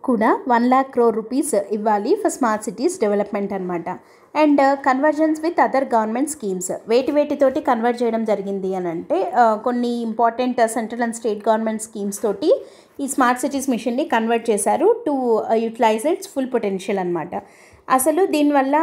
కూడా 1,00,000 crore rupees ఇవ్వాలి for smart cities development అనమాట. And convergence with other government schemes వేటితోటి కన్వర్ట్ చేయడం జరిగింది అని అంటే కొన్ని important central and state government schemes తోటి ఈ స్మార్ట్ సిటీస్ మిషన్ని కన్వర్ట్ చేశారు to utilise its full potential అనమాట. అసలు దీనివల్ల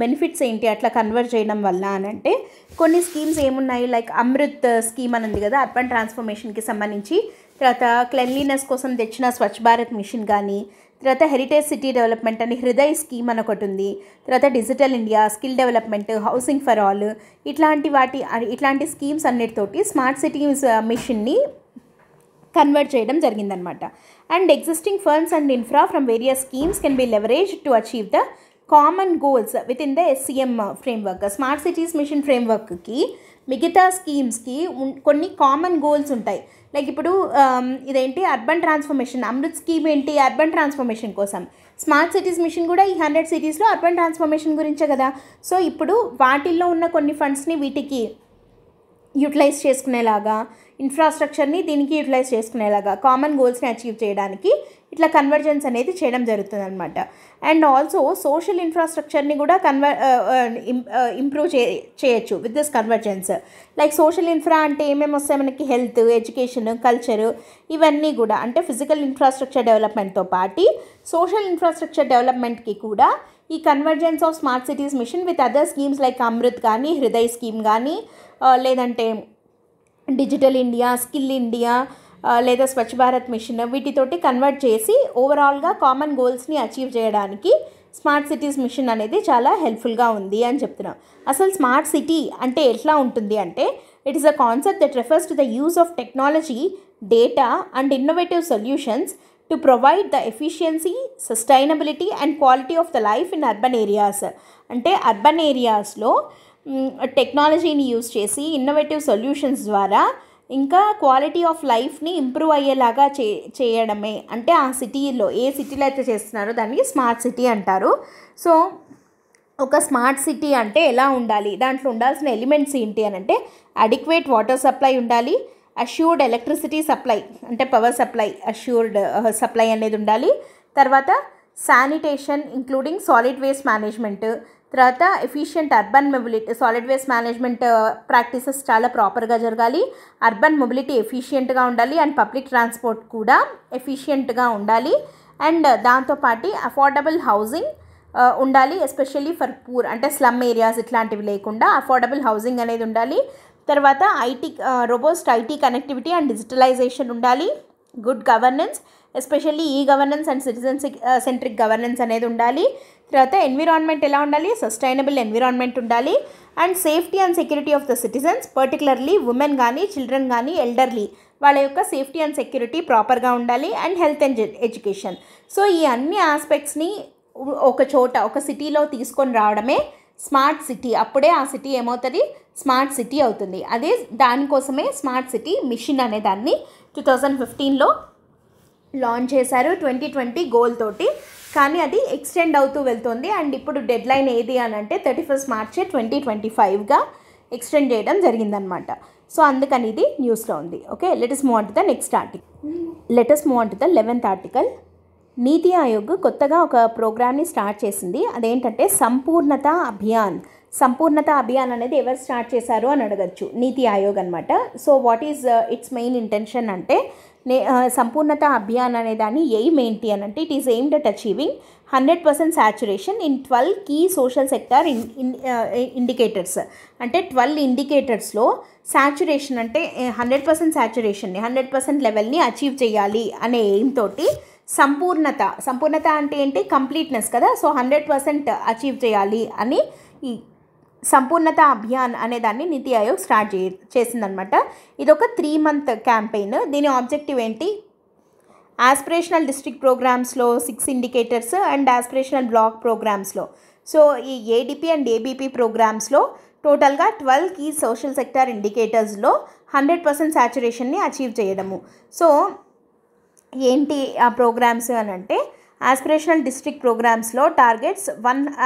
బెనిఫిట్స్ ఏంటి అట్లా కన్వర్ట్ చేయడం వల్ల అని అంటే కొన్ని స్కీమ్స్ ఏమున్నాయి, లైక్ అమృత్ స్కీమ్ అని ఉంది కదా అర్బన్ ట్రాన్స్ఫర్మేషన్కి సంబంధించి, తర్వాత క్లెన్లీనెస్ కోసం తెచ్చిన స్వచ్ఛ భారత్ మిషన్ కానీ, తర్వాత హెరిటేజ్ సిటీ డెవలప్మెంట్ అని హృదయ్ స్కీమ్ అని ఒకటి ఉంది, తర్వాత digital India, skill development, housing for all, ఇట్లాంటి స్కీమ్స్ అన్నిటితోటి స్మార్ట్ సిటీస్ మిషన్ని కన్వర్ట్ చేయడం జరిగిందనమాట. And existing funds and infra from various schemes can be leverage to achieve the common goals with in the SCM framework. Smart cities mission ఫ్రేమ్వర్క్కి మిగతా స్కీమ్స్కి కొన్ని common goals ఉంటాయి. లైక్ ఇప్పుడు ఇదేంటి అర్బన్ ట్రాన్స్ఫర్మేషన్, అమృత్ స్కీమ్ ఏంటి అర్బన్ ట్రాన్స్ఫర్మేషన్ కోసం, smart cities mission కూడా ఈ 100 సిటీస్లో అర్బన్ ట్రాన్స్ఫర్మేషన్ గురించే కదా. సో ఇప్పుడు వాటిల్లో ఉన్న కొన్ని ఫండ్స్ని వీటికి యూటిలైజ్ చేసుకునేలాగా, ఇన్ఫ్రాస్ట్రక్చర్ని దీనికి యూటిలైజ్ చేసుకునేలాగా, కామన్ గోల్స్ని అచీవ్ చేయడానికి ఇట్లా కన్వర్జెన్స్ అనేది చేయడం జరుగుతుంది అనమాట. అండ్ ఆల్సో సోషల్ ఇన్ఫ్రాస్ట్రక్చర్ని కూడా ఇంప్రూవ్ చేయొచ్చు with this convergence. Like social infra అంటే ఏమేమి వస్తాయి మనకి, హెల్త్, ఎడ్యుకేషన్, కల్చర్, ఇవన్నీ కూడా అంటే ఫిజికల్ ఇన్ఫ్రాస్ట్రక్చర్ డెవలప్మెంట్తో పాటు సోషల్ ఇన్ఫ్రాస్ట్రక్చర్ డెవలప్మెంట్కి కూడా ఈ convergence of smart cities machine with other schemes like Amrit కానీ, హృదయ్ స్కీమ్ కానీ, లేదంటే డిజిటల్ ఇండియా, స్కిల్ ఇండియా, లేదా స్వచ్ఛ భారత్ మిషన్, వీటితోటి కన్వర్ట్ చేసి ఓవరాల్గా కామన్ గోల్స్ని అచీవ్ చేయడానికి స్మార్ట్ సిటీస్ మిషన్ అనేది చాలా హెల్ప్ఫుల్గా ఉంది అని చెప్తున్నాం. అసలు స్మార్ట్ సిటీ అంటే ఎట్లా ఉంటుంది అంటే it is a concept that refers to the use of technology, data and innovative solutions to provide the efficiency, sustainability and quality of the life in urban areas. అంటే అర్బన్ ఏరియాస్లో టెక్నాలజీని use చేసి innovative solutions ద్వారా ఇంకా quality of లైఫ్ని improve అయ్యేలాగా చేయడమే. అంటే ఆ సిటీలో ఏ సిటీలో అయితే చేస్తున్నారో దాన్ని స్మార్ట్ సిటీ అంటారు. సో ఒక స్మార్ట్ సిటీ అంటే ఎలా ఉండాలి, దాంట్లో ఉండాల్సిన ఎలిమెంట్స్ ఏంటి అని అంటే అడిక్వేట్ వాటర్ సప్లై ఉండాలి, అష్యూర్డ్ ఎలక్ట్రిసిటీ సప్లై అంటే పవర్ సప్లై, అష్యూర్డ్ సప్లై అనేది ఉండాలి, తర్వాత sanitation including solid waste management, తర్వాత efficient urban mobility, solid waste management practices చాలా ప్రాపర్గా జరగాలి, అర్బన్ మొబిలిటీ ఎఫిషియెంట్గా ఉండాలి, అండ్ పబ్లిక్ ట్రాన్స్పోర్ట్ కూడా ఎఫిషియెంట్గా ఉండాలి, అండ్ దాంతోపాటు అఫోర్డబుల్ హౌసింగ్ ఉండాలి, ఎస్పెషల్లీ ఫర్ పూర్ అంటే స్లమ్ ఏరియాస్ ఇట్లాంటివి లేకుండా అఫోర్డబుల్ హౌసింగ్ అనేది ఉండాలి. తర్వాత robust IT connectivity and digitalisation ఉండాలి, good governance especially e governance and citizen centric governance అనేది ఉండాలి. తర్వాత ఎన్విరాన్మెంట్ ఎలా ఉండాలి, సస్టైనబుల్ ఎన్విరాన్మెంట్ ఉండాలి, and safety and security of the citizens particularly women కానీ, చిల్డ్రన్ కానీ, ఎల్డర్లీ వాళ్ళ యొక్క సేఫ్టీ అండ్ సెక్యూరిటీ ప్రాపర్గా ఉండాలి, and health and education. So ఈ అన్ని ఆస్పెక్ట్స్ని ఒక చోట ఒక సిటీలో తీసుకొని రావడమే స్మార్ట్ సిటీ. అప్పుడే ఆ సిటీ ఏమవుతుంది, స్మార్ట్ సిటీ అవుతుంది. అదే దానికోసమే స్మార్ట్ సిటీ మిషన్ అనే దాన్ని 2015లో లాంచ్ చేశారు 2020 గోల్ తోటి. కానీ అది ఎక్స్టెండ్ అవుతూ వెళ్తుంది. అండ్ ఇప్పుడు డెడ్ లైన్ ఏది అని అంటే 31 మార్చ్ 2025గా ఎక్స్టెండ్ చేయడం జరిగిందనమాట. సో అందుకని ఇది న్యూస్లో ఉంది. Okay, let us move on to the next article. Let us move on to the 11th article. నీతి ఆయోగ్ కొత్తగా ఒక ప్రోగ్రామ్ని స్టార్ట్ చేసింది. అదేంటంటే సంపూర్ణత అభియాన్. సంపూర్ణత అభియాన్ అనేది ఎవరు స్టార్ట్ చేశారు అని అడగచ్చు, నీతి ఆయోగ్ అనమాట. So what is its main intention అంటే సంపూర్ణత అభియాన్ అనే దాని ఎయిమ్ ఏంటి అని అంటే it is aimed at achieving 100% saturation in 12 key social sector indicators. అంటే 12 ఇండికేటర్స్లో సాచురేషన్ అంటే 100% సాచురేషన్ని 100% లెవెల్ని అచీవ్ చేయాలి అనే ఎయిమ్ తోటి సంపూర్ణత అంటే ఏంటి, కంప్లీట్నెస్ కదా. సో 100% అచీవ్ చేయాలి అని ఈ సంపూర్ణత అభియాన్ అనే దాన్ని నీతి ఆయోగ్ స్టార్ట్ చేసిందనమాట. ఇది ఒక 3 month క్యాంపెయిన్. దీని ఆబ్జెక్టివ్ ఏంటి, ఆస్పిరేషనల్ డిస్ట్రిక్ట్ ప్రోగ్రామ్స్లో 6 ఇండికేటర్స్ అండ్ ఆస్పిరేషనల్ బ్లాక్ ప్రోగ్రామ్స్లో, సో ఈ ADP అండ్ ABP ప్రోగ్రామ్స్లో టోటల్గా 12 కీ సోషల్ సెక్టార్ ఇండికేటర్స్లో 100% సాచురేషన్ని అచీవ్ చేయడము. సో ఏంటి ఆ ప్రోగ్రామ్స్ అని అంటే ఆస్పిరేషనల్ డిస్ట్రిక్ట్ ప్రోగ్రామ్స్లో టార్గెట్స్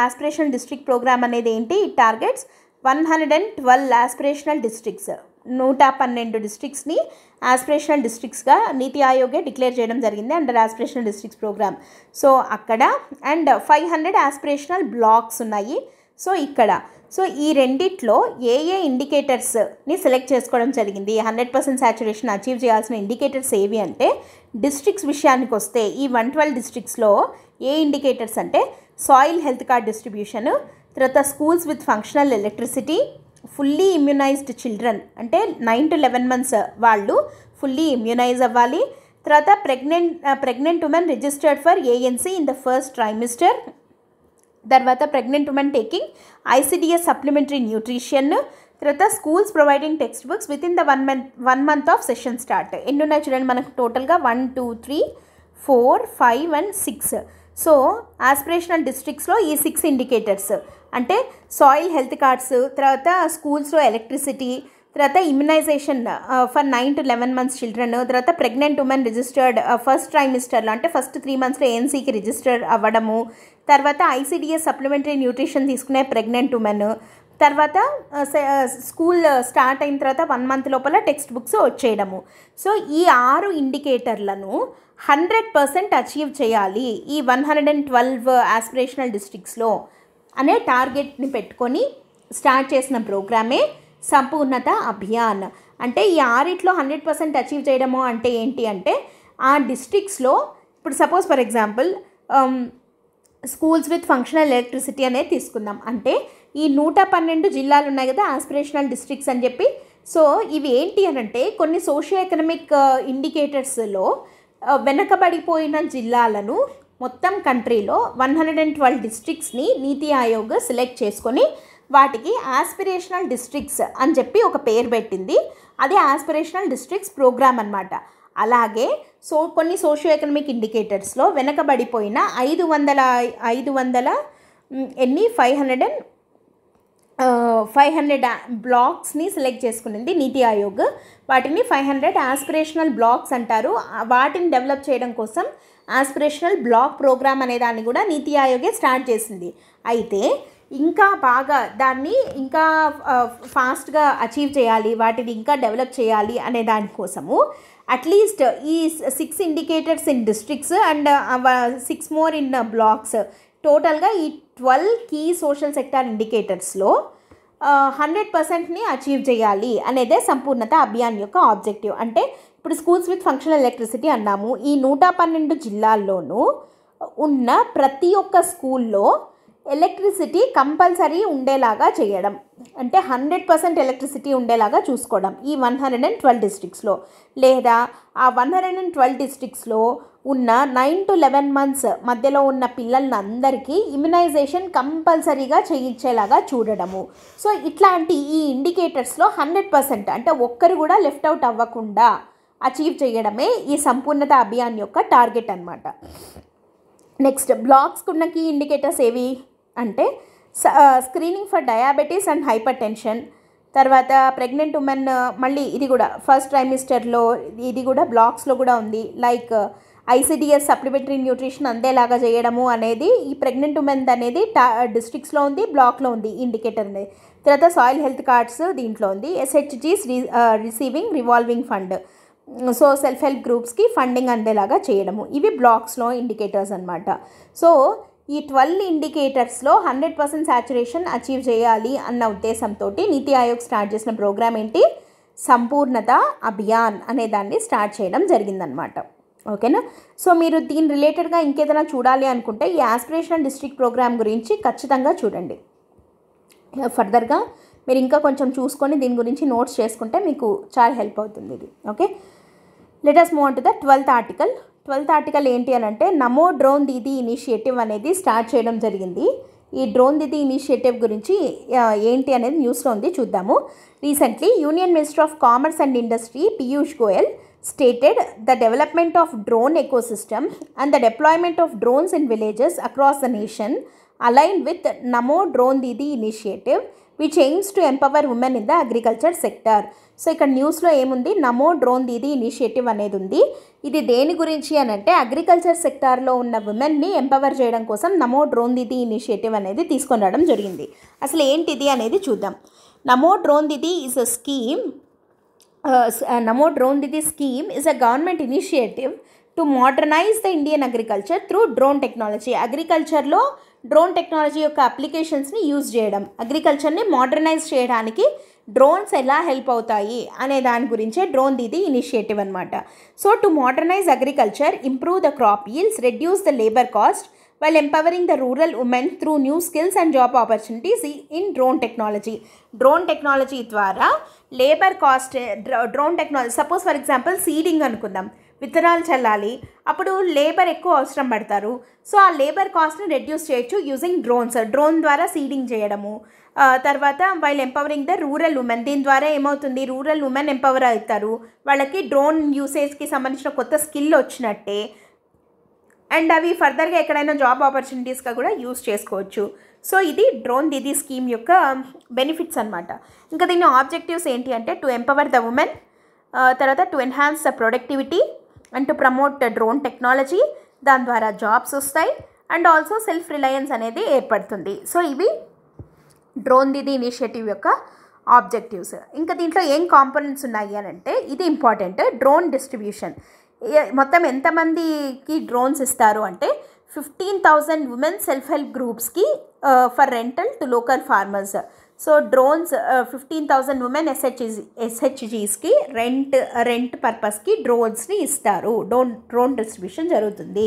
ఆస్పిరేషనల్ డిస్ట్రిక్ట్ ప్రోగ్రామ్ అనేది ఏంటి, టార్గెట్స్ 112 ఆస్పిరేషనల్ డిస్ట్రిక్ట్స్. 112 డిస్ట్రిక్ట్స్ని ఆస్పిరేషనల్ డిస్ట్రిక్ట్స్గా నీతి ఆయోగే డిక్లేర్ చేయడం జరిగింది under aspirational districts programme. So అక్కడ అండ్ 500 ఆస్పిరేషనల్ బ్లాక్స్ ఉన్నాయి. సో ఇక్కడ సో ఈ రెండిట్లో ఏ ఇండికేటర్స్ని సెలెక్ట్ చేసుకోవడం జరిగింది, 100% సాచురేషన్ అచీవ్ చేయాల్సిన ఇండికేటర్స్ ఏవి అంటే డిస్ట్రిక్ట్స్ విషయానికి వస్తే ఈ 112 డిస్ట్రిక్ట్స్లో ఏ ఇండికేటర్స్ అంటే సాయిల్ హెల్త్ కార్డ్ డిస్ట్రిబ్యూషన్, తర్వాత schools with functional electricity, fully immunised children అంటే 9 to 11 months వాళ్ళు ఫుల్లీ ఇమ్యునైజ్ అవ్వాలి, తర్వాత pregnant women registered for ANC in the first trimester, తర్వాత pregnant women taking ICDS supplementary nutrition, తర్వాత schools providing text books with in the 1 month of session start. ఎన్ని ఉన్నాయి చూడండి మనకు టోటల్గా 1 2 3 4 5 and 6. సో ఆస్పిరేషనల్ డిస్ట్రిక్ట్స్లో ఈ 6 ఇండికేటర్స్ అంటే సాయిల్ హెల్త్ కార్డ్స్, తర్వాత స్కూల్స్లో ఎలక్ట్రిసిటీ, తర్వాత immunisation for 9 to 11 months children, తర్వాత ప్రెగ్నెంట్ ఉమెన్ రిజిస్టర్డ్ ఫస్ట్ ట్రైమిస్టర్లో అంటే ఫస్ట్ 3 monthsలో ఏఎన్సీకి రిజిస్టర్ అవ్వడము, తర్వాత ఐసిడిఎస్ సప్లిమెంటరీ న్యూట్రిషన్ తీసుకునే ప్రెగ్నెంట్ ఉమెన్, తర్వాత స్కూల్ స్టార్ట్ అయిన తర్వాత 1 month లోపల టెక్స్ట్ బుక్స్ వచ్చేయడము. సో ఈ 6 ఇండికేటర్లను 100% అచీవ్ చేయాలి ఈ 112 ఆస్పిరేషనల్ డిస్ట్రిక్ట్స్లో అనే టార్గెట్ని పెట్టుకొని స్టార్ట్ చేసిన ప్రోగ్రామే సంపూర్ణత అభియాన్. అంటే ఈ 6లో 100% అచీవ్ చేయడము అంటే ఏంటి అంటే ఆ డిస్ట్రిక్ట్స్లో ఇప్పుడు suppose for example schools with functional electricity అనేది తీసుకుందాం. అంటే ఈ 112 జిల్లాలు ఉన్నాయి కదా ఆస్పిరేషనల్ డిస్ట్రిక్ట్స్ అని చెప్పి. సో ఇవి ఏంటి అని అంటే కొన్ని సోషియో ఎకనామిక్ ఇండికేటర్స్లో వెనకబడిపోయిన జిల్లాలను మొత్తం కంట్రీలో 112 డిస్ట్రిక్ట్స్ని నీతి ఆయోగ్ సెలెక్ట్ చేసుకొని వాటికి ఆస్పిరేషనల్ డిస్ట్రిక్ట్స్ అని చెప్పి ఒక పేరు పెట్టింది. అది ఆస్పిరేషనల్ డిస్ట్రిక్ట్స్ ప్రోగ్రామ్ అనమాట. అలాగే కొన్ని సోషియో ఎకనామిక్ ఇండికేటర్స్లో వెనకబడిపోయిన 500 బ్లాక్స్ని సెలెక్ట్ చేసుకునింది నీతి ఆయోగ్. వాటిని 500 ఆస్పిరేషనల్ బ్లాక్స్ అంటారు. వాటిని డెవలప్ చేయడం కోసం ఆస్పిరేషనల్ బ్లాక్ ప్రోగ్రామ్ అనే దాన్ని కూడా నీతి ఆయోగే స్టార్ట్ చేసింది. అయితే ఇంకా బాగా దాన్ని ఇంకా ఫాస్ట్గా అచీవ్ చేయాలి, వాటిని ఇంకా డెవలప్ చేయాలి అనే దానికోసము అట్లీస్ట్ ఈ 6 indicators in districts and 6 more in blocks, టోటల్గా ఈ 12 కీ సోషల్ సెక్టార్ ఇండికేటర్స్లో 100%ని అచీవ్ చేయాలి అనేదే సంపూర్ణత అభియాన్ యొక్క ఆబ్జెక్టివ్. అంటే ఇప్పుడు స్కూల్స్ విత్ ఫంక్షనల్ ఎలక్ట్రిసిటీ అన్నాము. ఈ 112 జిల్లాల్లోనూ ఉన్న ప్రతి ఒక్క స్కూల్లో ఎలక్ట్రిసిటీ కంపల్సరీ ఉండేలాగా చేయడం, అంటే 100% ఎలక్ట్రిసిటీ ఉండేలాగా చూసుకోవడం ఈ 112 డిస్ట్రిక్ట్స్లో. లేదా ఆ 112 డిస్ట్రిక్ట్స్లో ఉన్న 9 to 11 months మధ్యలో ఉన్న పిల్లలందరికీ ఇమ్యునైజేషన్ కంపల్సరీగా చేయించేలాగా చూడడము. సో ఇట్లాంటి ఈ ఇండికేటర్స్లో 100% అంటే ఒక్కరు కూడా లెఫ్ట్ అవుట్ అవ్వకుండా అచీవ్ చేయడమే ఈ సంపూర్ణత అభియాన్ యొక్క టార్గెట్ అనమాట. నెక్స్ట్ బ్లాక్స్కి ఉన్న కీ ఇండికేటర్స్ ఏవి అంటే screening for diabetes and hyper tension, తర్వాత ప్రెగ్నెంట్ ఉమెన్, మళ్ళీ ఇది కూడా ఫస్ట్ ట్రైమిస్టర్లో ఇది కూడా బ్లాక్స్లో కూడా ఉంది. లైక్ ఐసిడిఎస్ సప్లిమెంటరీ న్యూట్రిషన్ అందేలాగా చేయడము అనేది ఈ ప్రెగ్నెంట్ ఉమెన్ అనేది డిస్ట్రిక్ట్స్లో ఉంది, బ్లాక్లో ఉంది ఇండికేటర్ అనేది. తర్వాత సాయిల్ హెల్త్ కార్డ్స్ దీంట్లో ఉంది. ఎస్హెచ్జీస్ receiving revolving fund, so self help గ్రూప్స్కి ఫండింగ్ అందేలాగా చేయడము. ఇవి బ్లాక్స్లో ఇండికేటర్స్ అనమాట. సో ఈ 12 ఇండికేటర్స్లో 100% సాచురేషన్ అచీవ్ చేయాలి అన్న ఉద్దేశంతో నీతి ఆయోగ్ స్టార్ట్ చేసిన ప్రోగ్రామ్ ఏంటి, సంపూర్ణత అభియాన్ అనే దాన్ని స్టార్ట్ చేయడం జరిగిందనమాట. ఓకేనా. సో మీరు దీని రిలేటెడ్గా ఇంకేదైనా చూడాలి అనుకుంటే ఈ ఆస్పిరేషనల్ డిస్ట్రిక్ట్ ప్రోగ్రామ్ గురించి ఖచ్చితంగా చూడండి. ఫర్దర్గా మీరు ఇంకా కొంచెం చూసుకొని దీని గురించి నోట్స్ చేసుకుంటే మీకు చాలా హెల్ప్ అవుతుంది ఇది. Okay, let us move on to the 12th article. 12th article ఏంటి అని అంటే నమో డ్రోన్ దీదీ ఇనిషియేటివ్ అనేది స్టార్ట్ చేయడం జరిగింది. ఈ డ్రోన్ దీదీ ఇనిషియేటివ్ గురించి ఏంటి అనేది న్యూస్లో ఉంది, చూద్దాము. Recently union minister of commerce and industry Piyush Goyal stated the development of drone ecosystem and the deployment of drones in villages across the nation aligned with Namo Drone Didi initiative which aims to empower women in the agriculture sector. So ఇక్కడ న్యూస్లో ఏముంది, నమో drone Didi initiative అనేది ఉంది. ఇది దేని గురించి అని అంటే అగ్రికల్చర్ సెక్టార్లో ఉన్న ఉమెన్ని ఎంపవర్ చేయడం కోసం నమో డ్రోన్ దీదీ ఇనిషియేటివ్ అనేది తీసుకొని రావడం జరిగింది. అసలు ఏంటిది అనేది చూద్దాం. నమో drone Didi is a scheme Namo Drone Didi scheme is a government initiative to modernize the Indian agriculture through drone technology. అగ్రికల్చర్లో డ్రోన్ టెక్నాలజీ యొక్క అప్లికేషన్స్ని యూజ్ చేయడం, అగ్రికల్చర్ని మోడర్నైజ్ చేయడానికి డ్రోన్స్ ఎలా హెల్ప్ అవుతాయి అనే దాని గురించే డ్రోన్ దీది ఇనిషియేటివ్ అనమాట. So to modernise agriculture, improve the crop yields, reduce the labour cost while empowering the rural women through new skills and job opportunities in drone technology. Drone technology ద్వారా labour cost, drone technology suppose for example seeding అనుకుందాం, విత్తనాలు చల్లాలి, అప్పుడు labour ఎక్కువ అవసరం పడతారు. So ఆ labour కాస్ట్ని reduce చేయొచ్చు యూజింగ్ డ్రోన్స్. డ్రోన్ ద్వారా సీడింగ్ చేయడము. తర్వాత while empowering the rural women, దీని ద్వారా ఏమవుతుంది, రూరల్ ఉమెన్ ఎంపవర్ అవుతారు, వాళ్ళకి డ్రోన్ యూసేజ్కి సంబంధించిన కొత్త స్కిల్ వచ్చినట్టే, అండ్ అవి ఫర్దర్గా ఎక్కడైనా జాబ్ ఆపర్చునిటీస్గా కూడా యూస్ చేసుకోవచ్చు. సో ఇది డ్రోన్ దీదీ స్కీమ్ యొక్క బెనిఫిట్స్ అనమాట. ఇంకా దీని ఆబ్జెక్టివ్స్ ఏంటి అంటే టు ఎంపవర్ ద ఉమెన్, తర్వాత to enhance the productivity and to promote drone technology, దాని ద్వారా జాబ్స్ వస్తాయి అండ్ ఆల్సో సెల్ఫ్ రిలయన్స్ అనేది ఏర్పడుతుంది. సో ఇవి డ్రోన్ దీదీ ఇనిషియేటివ్ యొక్క ఆబ్జెక్టివ్స్. ఇంకా దీంట్లో ఏం కాంపోనెంట్స్ ఉన్నాయి అని అంటే ఇది ఇంపార్టెంట్, డ్రోన్ డిస్ట్రిబ్యూషన్. మొత్తం ఎంతమందికి డ్రోన్స్ ఇస్తారు అంటే 15,000 ఉమెన్ సెల్ఫ్ హెల్ప్ గ్రూప్స్కి for rental to local farmers. So drones 15,000 women ఎస్హెచ్జీస్కి రెంట్ పర్పస్కి డ్రోన్స్ని ఇస్తారు. డ్రోన్ డిస్ట్రిబ్యూషన్ జరుగుతుంది.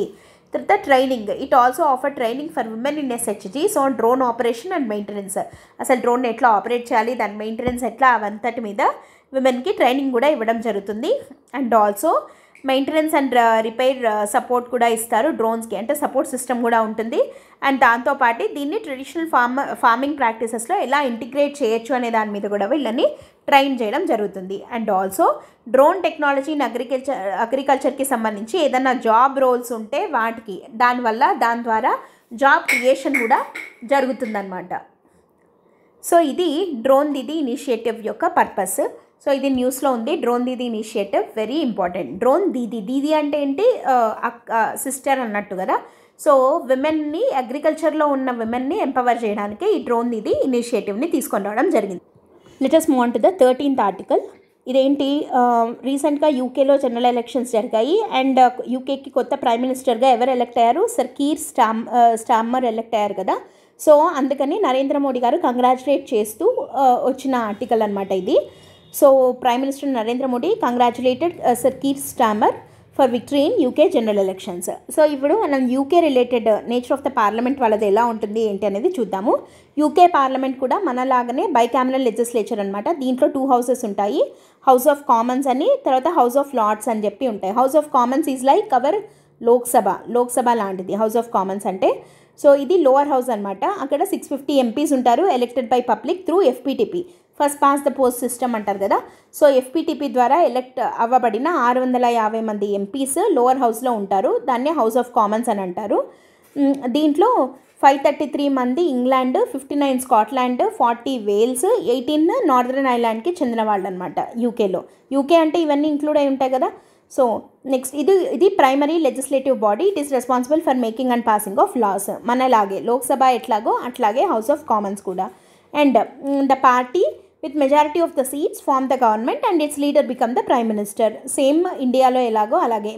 తర్వాత training, it also offer training for women in ఎస్హెచ్జీస్ on drone operation and maintenance. అసలు డ్రోన్ ఎట్లా ఆపరేట్ చేయాలి, దాని మెయింటెనెన్స్ ఎట్లా, అవంతటి మీద విమెన్కి ట్రైనింగ్ కూడా ఇవ్వడం జరుగుతుంది. And also maintenance and repair support కూడా ఇస్తారు డ్రోన్స్కి, అంటే సపోర్ట్ సిస్టమ్ కూడా ఉంటుంది. అండ్ దాంతోపాటు దీన్ని ట్రెడిషనల్ ఫార్మింగ్ ప్రాక్టీసెస్లో ఎలా ఇంటిగ్రేట్ చేయొచ్చు అనే దాని మీద కూడా వీళ్ళని ట్రైన్ చేయడం జరుగుతుంది. And also drone technology in అగ్రికల్చర్కి సంబంధించి ఏదైనా జాబ్ రోల్స్ ఉంటే వాటికి దాని ద్వారా జాబ్ క్రియేషన్ కూడా జరుగుతుందన్నమాట. సో ఇది డ్రోన్ దీదీ ఇనిషియేటివ్ యొక్క పర్పస్. సో ఇది న్యూస్లో ఉంది, drone Didi initiative very important. Drone Didi అంటే ఏంటి, సిస్టర్ అన్నట్టు కదా. సో విమెన్ని, అగ్రికల్చర్లో ఉన్న విమెన్ని ఎంపవర్ చేయడానికి ఈ డ్రోన్ దీదీ ఇనిషియేటివ్ని తీసుకొని రావడం జరిగింది. Let us move on to the 13th article. ఇదేంటి, రీసెంట్గా యూకేలో జనరల్ ఎలక్షన్స్ జరిగాయి అండ్ యూకేకి కొత్త ప్రైమ్ మినిస్టర్గా ఎవరు ఎలక్ట్ అయ్యారు, సర్ కీర్ స్టార్మర్ ఎలక్ట్ అయ్యారు కదా. సో అందుకని నరేంద్ర మోడీ గారు కంగ్రాచులేట్ చేస్తూ వచ్చిన ఆర్టికల్ అనమాట ఇది. So prime minister Narendra Modi congratulated sir Keir Starmer for victory in UK general elections. So ఇప్పుడు మనం UK related nature of the parliament వాళ్ళది ఎలా ఉంటుంది ఏంటి అనేది చూద్దాము. యూకే పార్లమెంట్ కూడా మనలాగానే బైకామరల్ లెజిస్లేచర్ అనమాట. దీంట్లో 2 హౌసెస్ ఉంటాయి, హౌస్ ఆఫ్ కామన్స్ అని, తర్వాత హౌస్ ఆఫ్ లార్డ్స్ అని చెప్పి ఉంటాయి. House of Commons is like our Lok Sabha లాంటిది హౌస్ ఆఫ్ కామన్స్ అంటే. సో ఇది లోవర్ హౌస్ అనమాట. అక్కడ 650 ఎంపీస్ ఉంటారు, elected by public through FPTP, first pass the post system అంటారు కదా. సో ఎఫ్పీటీపీ ద్వారా ఎలక్ట్ అవ్వబడిన 650 మంది ఎంపీస్ లోవర్ హౌస్లో ఉంటారు. దాన్నే హౌస్ ఆఫ్ కామన్స్ అని అంటారు. దీంట్లో 533 మంది ఇంగ్లాండ్, 59 స్కాట్లాండ్, 40 వేల్స్, 18 నార్దర్న్ ఐలాండ్కి చెందిన వాళ్ళు అనమాట యూకేలో. యూకే అంటే ఇవన్నీ ఇంక్లూడ్ అయి ఉంటాయి కదా. సో నెక్స్ట్ ఇది primary legislative body. It is responsible for making and passing of laws. మనలాగే లోక్సభ ఎట్లాగో అట్లాగే హౌస్ ఆఫ్ కామన్స్ కూడా. And the party with majority of the seats form the government and its leader become the prime minister. Same ఇండియాలో ఎలాగో అలాగే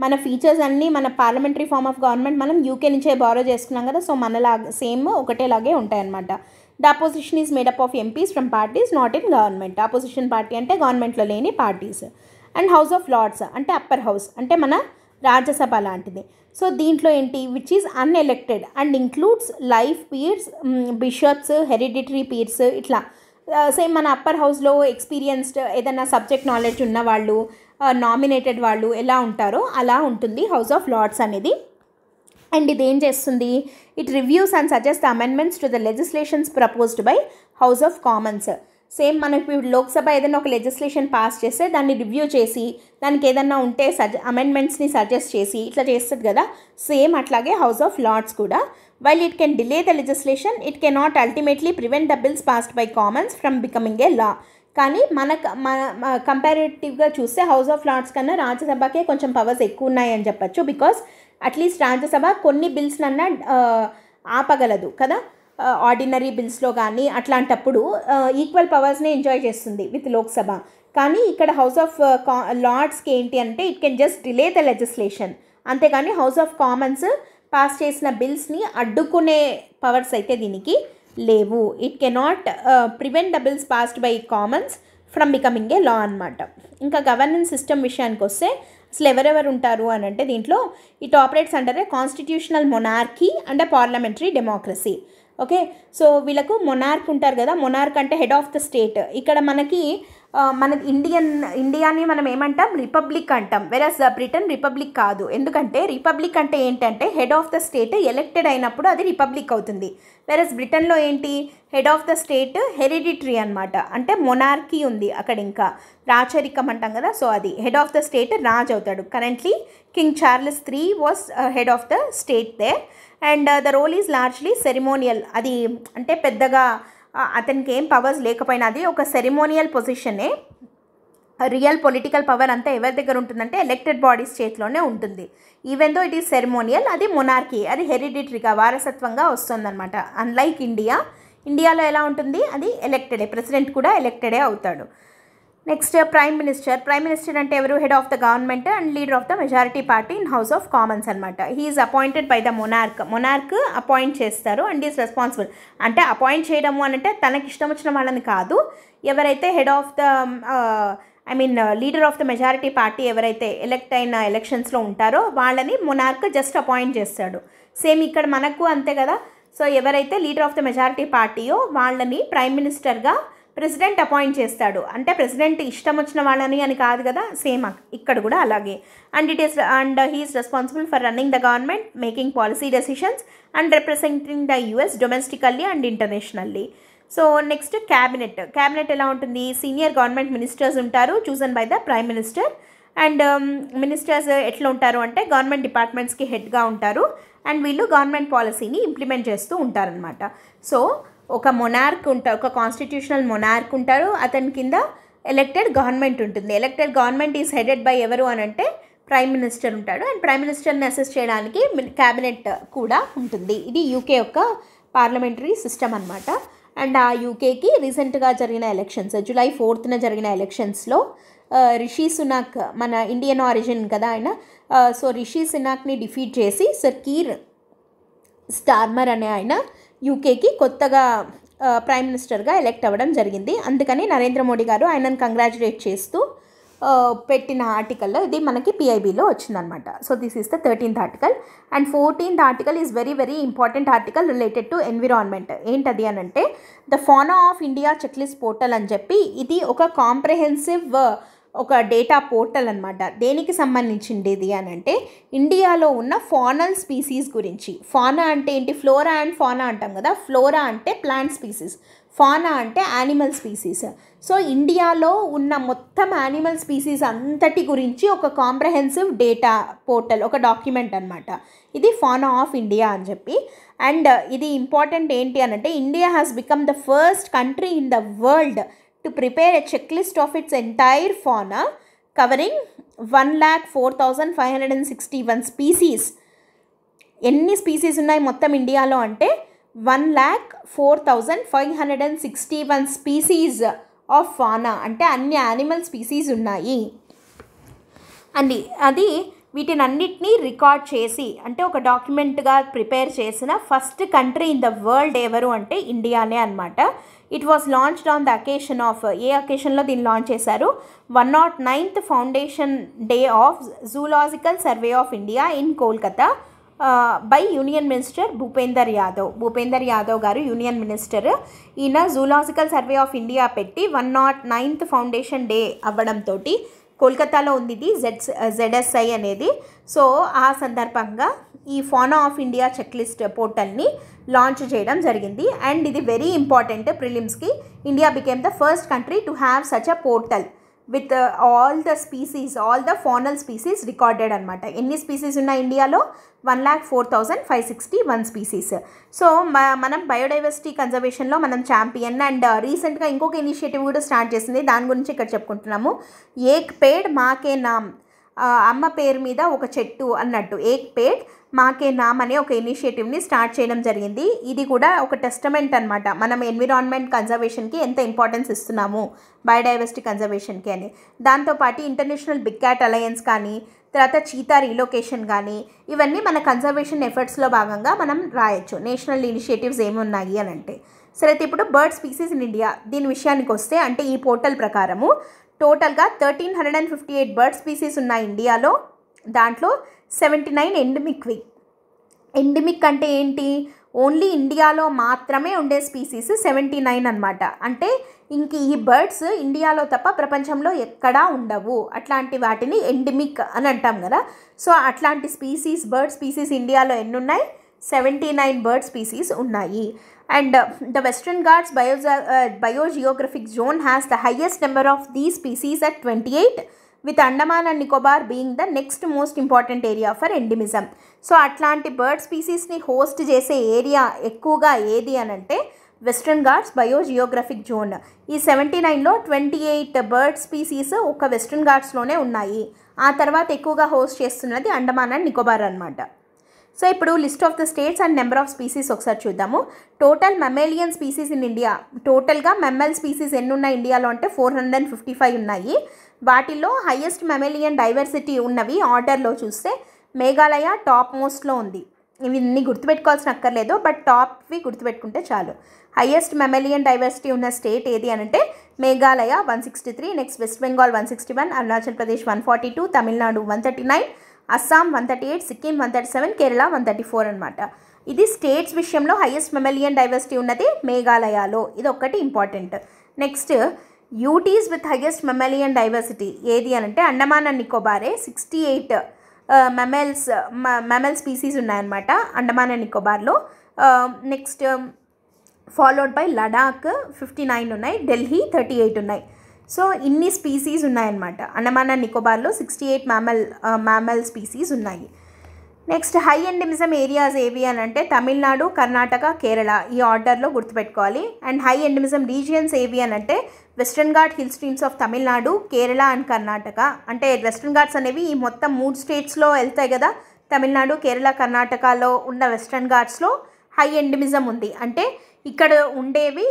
మన features అన్నీ, మన పార్లమెంటరీ ఫార్మ్ ఆఫ్ గవర్నమెంట్ మనం యూకే నుంచే బారో చేసుకున్నాం కదా. సో మనలాగా సేమ్ ఒకటేలాగే ఉంటాయన్నమాట. The opposition is made up of MPs from parties not in government. Opposition party అంటే గవర్నమెంట్లో లేని parties. And House of Lords అంటే అప్పర్ హౌస్, అంటే మన రాజ్యసభ లాంటిది. సో దీంట్లో ఏంటి, which is unelected and includes life peers, bishops, hereditary peers, ఇట్లా సేమ్ మన అప్పర్ హౌస్లో ఎక్స్పీరియన్స్డ్ ఏదైనా సబ్జెక్ట్ నాలెడ్జ్ ఉన్న వాళ్ళు, నామినేటెడ్ వాళ్ళు ఎలా ఉంటారో అలా ఉంటుంది హౌస్ ఆఫ్ లార్డ్స్ అనేది. అండ్ ఇది ఏం చేస్తుంది, it reviews and suggest amendments to the legislations proposed by house of Commons. Same మనకి ఇప్పుడు లోక్సభ ఏదైనా ఒక లెజిస్లేషన్ పాస్ చేస్తే దాన్ని రివ్యూ చేసి దానికి ఏదైనా ఉంటే అమెండ్మెంట్స్ని సజెస్ట్ చేసి ఇట్లా చేస్తుంది కదా. సేమ్ అట్లాగే హౌస్ ఆఫ్ లార్డ్స్ కూడా. While it can delay the legislation, it can not ultimately prevent the bills passed by Commons from becoming a law. కానీ మన కంపారేటివ్గా చూస్తే హౌస్ ఆఫ్ లార్డ్స్ కన్నా రాజ్యసభకే కొంచెం పవర్స్ ఎక్కువ ఉన్నాయని చెప్పచ్చు. బికాస్ అట్లీస్ట్ రాజ్యసభ కొన్ని బిల్స్నన్నా ఆపగలదు కదా. ఆర్డినరీ బిల్స్లో కానీ అట్లాంటప్పుడు ఈక్వల్ పవర్స్ని ఎంజాయ్ చేస్తుంది విత్ లోక్సభ. కానీ ఇక్కడ హౌస్ ఆఫ్ లార్డ్స్కి ఏంటి అంటే it can just delay the legislation, అంతేగాని హౌస్ ఆఫ్ కామన్స్ పాస్ చేసిన బిల్స్ని అడ్డుకునే పవర్స్ అయితే దీనికి లేవు. It cannot prevent the bills passed by Commons from becoming a law అనమాట. ఇంకా గవర్నెన్స్ సిస్టమ్ విషయానికి వస్తే అసలు ఎవరెవరు ఉంటారు అని అంటే దీంట్లో it operates under A constitutional monarchy and parliamentary democracy. Okay, so వీళ్ళకు మొనార్క్ ఉంటారు కదా, మొనార్క్ అంటే హెడ్ ఆఫ్ ద స్టేట్. ఇక్కడ మనకి మన ఇండియాని మనం ఏమంటాం, రిపబ్లిక్ అంటాం. వెరస్ బ్రిటన్ రిపబ్లిక్ కాదు. ఎందుకంటే రిపబ్లిక్ అంటే ఏంటంటే head of the state elected అయినప్పుడు అది రిపబ్లిక్ అవుతుంది. వెరస్ బ్రిటన్లో ఏంటి, head of the state hereditary అనమాట, అంటే మొనార్కీ ఉంది అక్కడ, ఇంకా రాచరికం అంటాం కదా, సో అది హెడ్ ఆఫ్ ద స్టేట్ రాజ్ అవుతాడు. Currently King Charles III was head of the state they, and the role is largely ceremonial. అది అంటే పెద్దగా అతనికి ఏం పవర్స్ లేకపోయినా అది ఒక సెరిమోనియల్ పొజిషనే. రియల్ పొలిటికల్ పవర్ అంతా ఎవరి దగ్గర ఉంటుందంటే ఎలక్టెడ్ బాడీస్ చేతిలోనే ఉంటుంది. Even though it is ceremonial, అది మొనార్కీ, అది హెరిడిటరీగా వారసత్వంగా వస్తుందన్నమాట. అన్లైక్ ఇండియాలో ఎలా ఉంటుంది, అది ఎలక్టెడే, ప్రెసిడెంట్ కూడా ఎలక్టెడే అవుతాడు. నెక్స్ట్ ప్రైమ్ మినిస్టర్ అంటే ఎవరు, head of the government and leader of the majority party in House of Commons అనమాట. He is appointed by the monarch appoint చేస్తారు అండ్ ఈజ్ రెస్పాన్సిబుల్. అంటే అపాయింట్ చేయడము అని అంటే తనకి ఇష్టం వచ్చిన వాళ్ళని కాదు, ఎవరైతే head of the leader of the majority party ఎవరైతే ఎలక్ట్ అయిన ఎలక్షన్స్లో ఉంటారో వాళ్ళని మొనార్క్ జస్ట్ అపాయింట్ చేస్తాడు. సేమ్ ఇక్కడ మనకు అంతే కదా. సో ఎవరైతే లీడర్ ఆఫ్ ద మెజారిటీ పార్టీయో వాళ్ళని ప్రైమ్ మినిస్టర్గా ప్రెసిడెంట్ అపాయింట్ చేస్తాడు. అంటే ప్రెసిడెంట్ ఇష్టం వచ్చిన వాళ్ళని అని కాదు కదా, సేమ్ ఇక్కడ కూడా అలాగే. And he is responsible for running the government, making policy decisions and representing the US domestically and internationally. So next cabinet ఎలా ఉంటుంది, సీనియర్ గవర్నమెంట్ మినిస్టర్స్ ఉంటారు chosen by the prime minister. And ministers ఎట్లా ఉంటారు అంటే government డిపార్ట్మెంట్స్కి హెడ్గా ఉంటారు and వీళ్ళు government పాలసీని ఇంప్లిమెంట్ చేస్తూ ఉంటారనమాట. సో ఒక మొనార్క్ ఉంటారు, ఒక కాన్స్టిట్యూషనల్ మొనార్క్ ఉంటారు, అతని కింద ఎలక్టెడ్ గవర్నమెంట్ ఉంటుంది. Elected government is headed by ఎవరు అని అంటే ప్రైమ్ మినిస్టర్ ఉంటాడు, అండ్ ప్రైమ్ మినిస్టర్ని అసెస్ చేయడానికి క్యాబినెట్ కూడా ఉంటుంది. ఇది UK యొక్క పార్లమెంటరీ సిస్టమ్ అనమాట. అండ్ ఆ UKకి రీసెంట్గా జరిగిన ఎలక్షన్స్, July 4th జరిగిన ఎలక్షన్స్లో రిషి సునాక్, మన ఇండియన్ ఆరిజిన్ కదా ఆయన, సో రిషి సునాక్ని డిఫీట్ చేసి సర్ కీర్ స్టార్మర్ అనే ఆయన UKకి కొత్తగా ప్రైమ్ మినిస్టర్గా ఎలక్ట్ అవ్వడం జరిగింది. అందుకని నరేంద్ర మోడీ గారు ఆయనను కంగ్రాచులేట్ చేస్తూ పెట్టిన ఆర్టికల్లో ఇది మనకి PIBలో వచ్చిందనమాట. So this is the 13th article. And 14th article is very very important article related to environment. ఏంటది అని అంటే the fauna of India checklist portal అని చెప్పి, ఇది ఒక కాంప్రహెన్సివ్ ఒక డేటా పోర్టల్ అనమాట. దేనికి సంబంధించింది అని అంటే ఇండియాలో ఉన్న ఫానల్ స్పీసీస్ గురించి. ఫానా అంటే ఏంటి, ఫ్లోరా అండ్ ఫానా అంటాం కదా. ఫ్లోరా అంటే ప్లాంట్ స్పీసీస్, ఫానా అంటే యానిమల్ స్పీసీస్. సో ఇండియాలో ఉన్న మొత్తం యానిమల్ స్పీసీస్ అంతటి గురించి ఒక కాంప్రహెన్సివ్ డేటా పోర్టల్, ఒక డాక్యుమెంట్ అనమాట. ఇది ఫానా ఆఫ్ ఇండియా అని చెప్పి. అండ్ ఇది ఇంపార్టెంట్ ఏంటి అని అంటే India has become the first country in the world to prepare a checklist of its entire fauna covering 1,04,561 species. ఎన్ని స్పీసీస్ ఉన్నాయి మొత్తం ఇండియాలో అంటే 1,04,561 స్పీసీస్ ఆఫ్ ఫానా, అంటే అన్ని యానిమల్ స్పీసీస్ ఉన్నాయి. అండ్ అది వీటినన్నిటినీ రికార్డ్ చేసి అంటే ఒక డాక్యుమెంట్గా ప్రిపేర్ చేసిన first country in the world ఎవరు అంటే ఇండియానే అనమాట. It was launched on the occasion of, ఏ అకేషన్లో దీన్ని లాంచ్ చేశారు, 109th foundation day of Zoological Survey of India in Kolkata by Union Minister Bhupender Yadav గారు యూనియన్ మినిస్టర్. ఈయన జూలాజికల్ సర్వే ఆఫ్ ఇండియా పెట్టి 109th ఫౌండేషన్ డే అవ్వడంతో కోల్కతాలో ఉంది ఇది ZSI అనేది. సో ఆ సందర్భంగా ఈ ఫానా ఆఫ్ ఇండియా చెక్లిస్ట్ పోర్టల్ని లాంచ్ చేయడం జరిగింది. అండ్ ఇది వెరీ ఇంపార్టెంట్ ప్రిలిమ్స్కి. India became the first country to have such a portal with all the species, all the faunal species recorded అనమాట. ఎన్ని స్పీసీస్ ఉన్నాయి ఇండియాలో, 1,04,561 స్పీసీస్. సో మనం బయోడైవర్సిటీ కన్జర్వేషన్లో మనం ఛాంపియన్. అండ్ రీసెంట్గా ఇంకొక ఇనిషియేటివ్ కూడా స్టార్ట్ చేసింది, దాని గురించి ఇక్కడ చెప్పుకుంటున్నాము. ఏక్ పేడ్ మాకే నామ్ అమ్మ పేరు మీద ఒక చెట్టు అన్నట్టు, ఏక్ పేడ్ మాకే నామ్ అనే ఒక ఇనిషియేటివ్ని స్టార్ట్ చేయడం జరిగింది. ఇది కూడా ఒక టెస్టమెంట్ అనమాట, మనం ఎన్విరాన్మెంట్ కన్జర్వేషన్కి ఎంత ఇంపార్టెన్స్ ఇస్తున్నాము, బయోడైవర్సిటీ కన్జర్వేషన్కి అని. దాంతోపాటు ఇంటర్నేషనల్ బిగ్ క్యాట్ అలయన్స్ కానీ, తర్వాత చీతా రీలొకేషన్ కానీ, ఇవన్నీ మన కన్జర్వేషన్ ఎఫర్ట్స్లో భాగంగా మనం రాయొచ్చు. నేషనల్ ఇనిషియేటివ్స్ ఏమున్నాయి అని అంటే. సరే, అయితే ఇప్పుడు బర్డ్ స్పీసీస్ ఇన్ ఇండియా దీని విషయానికి వస్తే, అంటే ఈ పోర్టల్ ప్రకారము టోటల్గా 1358 బర్డ్ స్పీసీస్ ఉన్నాయి ఇండియాలో. దాంట్లో 79 ఎండమిక్వి. ఎండమిక్ అంటే ఏంటి? ఓన్లీ ఇండియాలో మాత్రమే ఉండే స్పీసీస్ 79 అనమాట. అంటే ఇంక ఈ బర్డ్స్ ఇండియాలో తప్ప ప్రపంచంలో ఎక్కడా ఉండవు. అట్లాంటి వాటిని ఎండమిక్ అని అంటాం కదా. సో అట్లాంటి స్పీసీస్, బర్డ్ స్పీసీస్ ఇండియాలో ఎన్ని ఉన్నాయి? 79 బర్డ్ స్పీసీస్ ఉన్నాయి. And the Western Ghats biogeographic zone has the highest number of these species at 28, with Andaman and Nicobar being the next most important area for endemism. So అట్లాంటి bird స్పీసీస్ని host చేసే area ఎక్కువగా ఏది అని అంటే western Ghats బయోజియోగ్రఫిక్ zone. ఈ 79లో 28 bird species ఒక western ఘాట్స్లోనే ఉన్నాయి. ఆ తర్వాత ఎక్కువగా హోస్ట్ చేస్తున్నది అండమాన్ అండ్ నికోబార్ అనమాట. సో ఇప్పుడు list of the states and number of species ఒకసారి చూద్దాము. టోటల్ మెమేలియన్ స్పీసీస్ ఇన్ ఇండియా, టోటల్గా మెమ్మల్ స్పీసీస్ ఎన్ని ఉన్నాయి ఇండియాలో అంటే 455 ఉన్నాయి. వాటిల్లో హైయెస్ట్ మెమేలియన్ డైవర్సిటీ ఉన్నవి ఆర్డర్లో చూస్తే మేఘాలయ టాప్ మోస్ట్లో ఉంది. ఇవి ఇన్ని గుర్తుపెట్టుకోవాల్సిన అక్కర్లేదు, బట్ టాప్వి గుర్తుపెట్టుకుంటే చాలు. హైయెస్ట్ మెమేలియన్ డైవర్సిటీ ఉన్న స్టేట్ ఏది అని అంటే మేఘాలయ 163, నెక్స్ట్ వెస్ట్ బెంగాల్ 161, అరుణాచల్ ప్రదేశ్ 142, తమిళనాడు 139, అస్సాం 138, సిక్కిం 137, కేరళ 134 అనమాట. ఇది స్టేట్స్ విషయంలో హైయెస్ట్ మెమేలియన్ డైవర్సిటీ ఉన్నది మేఘాలయలో. ఇది ఒక్కటి important. Next UTs with highest mammalian diversity ఏది అని అంటే అండమాన్ అండ్ నికోబారే. 68 మెమల్ స్పీసీస్ ఉన్నాయన్నమాట అండమాన్ అండ్ నికోబార్లో. నెక్స్ట్ ఫాలోడ్ బై లడాక్ 59 ఉన్నాయి, ఢిల్లీ 38 ఉన్నాయి. సో ఇన్ని స్పీసీస్ ఉన్నాయన్నమాట. అండమాన్ అండ్ నికోబార్లో 68 మ్యామల్ స్పీసీస్ ఉన్నాయి. నెక్స్ట్ హై ఎండమిజం ఏరియాస్ ఏవి అని అంటే తమిళనాడు, కర్ణాటక, కేరళ, ఈ ఆర్డర్లో గుర్తుపెట్టుకోవాలి. అండ్ హై ఎండమిజం రీజియన్స్ ఏవి అని అంటే western ghat hill streams of Tamil Nadu, Kerala and Karnataka. అంటే వెస్ట్రన్ ఘాట్స్ అనేవి ఈ మొత్తం 3 స్టేట్స్లో వెళ్తాయి కదా, తమిళనాడు, కేరళ, కర్ణాటకలో ఉన్న వెస్ట్రన్ ఘాట్స్లో హై ఎండమిజం ఉంది. అంటే ఇక్కడ ఉండేవి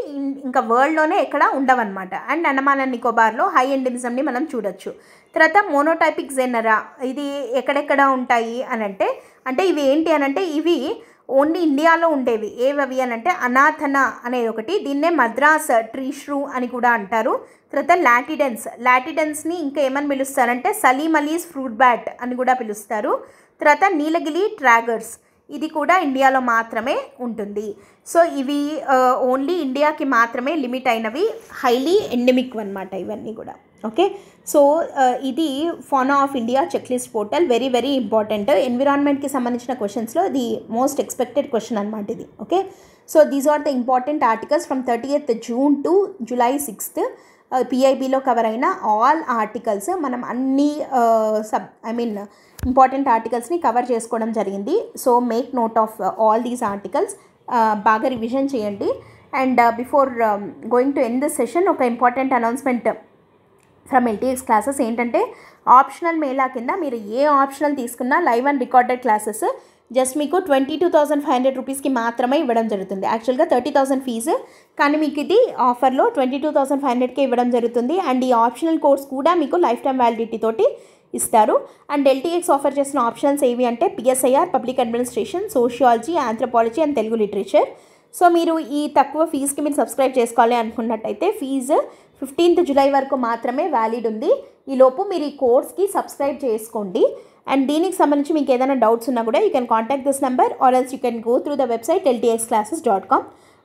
ఇంకా వరల్డ్లోనే ఎక్కడ ఉండవన్నమాట. అండ్ అండమాన్ అండ్ నికోబార్లో హై ఎండమిజంని మనం చూడొచ్చు. తర్వాత మోనోటైపిక్ జెనరా, ఇది ఎక్కడెక్కడ ఉంటాయి అని అంటే ఇవి ఏంటి అని అంటే ఇవి ఓన్లీ ఇండియాలో ఉండేవి. ఏవవి అని అంటే అనాథనా అనేది ఒకటి, దీన్నే మద్రాస్ ట్రీ ష్రూ అని కూడా అంటారు. తర్వాత లాటిడెన్స్ని ఇంకా ఏమని పిలుస్తారంటే సలీమలీస్ ఫ్రూట్ బ్యాట్ అని కూడా పిలుస్తారు. తర్వాత నీలగిరి ట్రాగర్స్, ఇది కూడా ఇండియాలో మాత్రమే ఉంటుంది. సో ఇవి ఓన్లీ ఇండియాకి మాత్రమే లిమిట్ అయినవి, హైలీ ఎండమిక్ అనమాట ఇవన్నీ కూడా. ఓకే, సో ఇది fauna of India check list portal, very very important. ఎన్విరాన్మెంట్కి సంబంధించిన క్వశ్చన్స్లో ది మోస్ట్ ఎక్స్పెక్టెడ్ క్వశ్చన్ అనమాట ఇది. Okay, so these are the important articles from 30th June to July 6th. పిఐబిలో కవర్ అయిన ఆల్ ఆర్టికల్స్ మనం అన్ని ఇంపార్టెంట్ ఆర్టికల్స్ని కవర్ చేసుకోవడం జరిగింది. So make note of all these articles, బాగా రివిజన్ చేయండి. And before going to end this session ఒక important announcement from LTX classes ఏంటంటే ఆప్షనల్ మేళా కింద మీరు ఏ ఆప్షనల్ తీసుకున్నా live and recorded classes just మీకు 22,500 రూపీస్కి మాత్రమే ఇవ్వడం జరుగుతుంది. యాక్చువల్గా 30,000 ఫీజు, కానీ మీకు ఇది ఆఫర్లో 22,500కే ఇవ్వడం జరుగుతుంది. అండ్ ఈ ఆప్షనల్ కోర్స్ కూడా మీకు లైఫ్ టైం వ్యాలిడిటీ తోటి ఇస్తారు. అండ్ LTX ఆఫర్ చేసిన ఆప్షన్స్ ఏవి అంటే PSIR, public administration, sociology, anthropology and Telugu literature. So మీరు ఈ తక్కువ ఫీజుకి మీరు సబ్స్క్రైబ్ చేసుకోవాలి అనుకున్నట్టయితే ఫీజు 15th July వరకు మాత్రమే వ్యాలిడ్ ఉంది. ఈలోపు మీరు ఈ కోర్స్కి సబ్స్క్రైబ్ చేసుకోండి. అండ్ దీనికి సంబంధించి మీకు ఏదైనా డౌట్స్ ఉన్నా కూడా you can contact this number or else you can go through the website LTXclasses.com.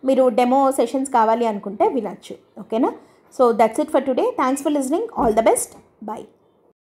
మీరు డెమో సెషన్స్ కావాలి అనుకుంటే వినొచ్చు. ఓకేనా? So that's it for today. Thanks for listening. All the best. By.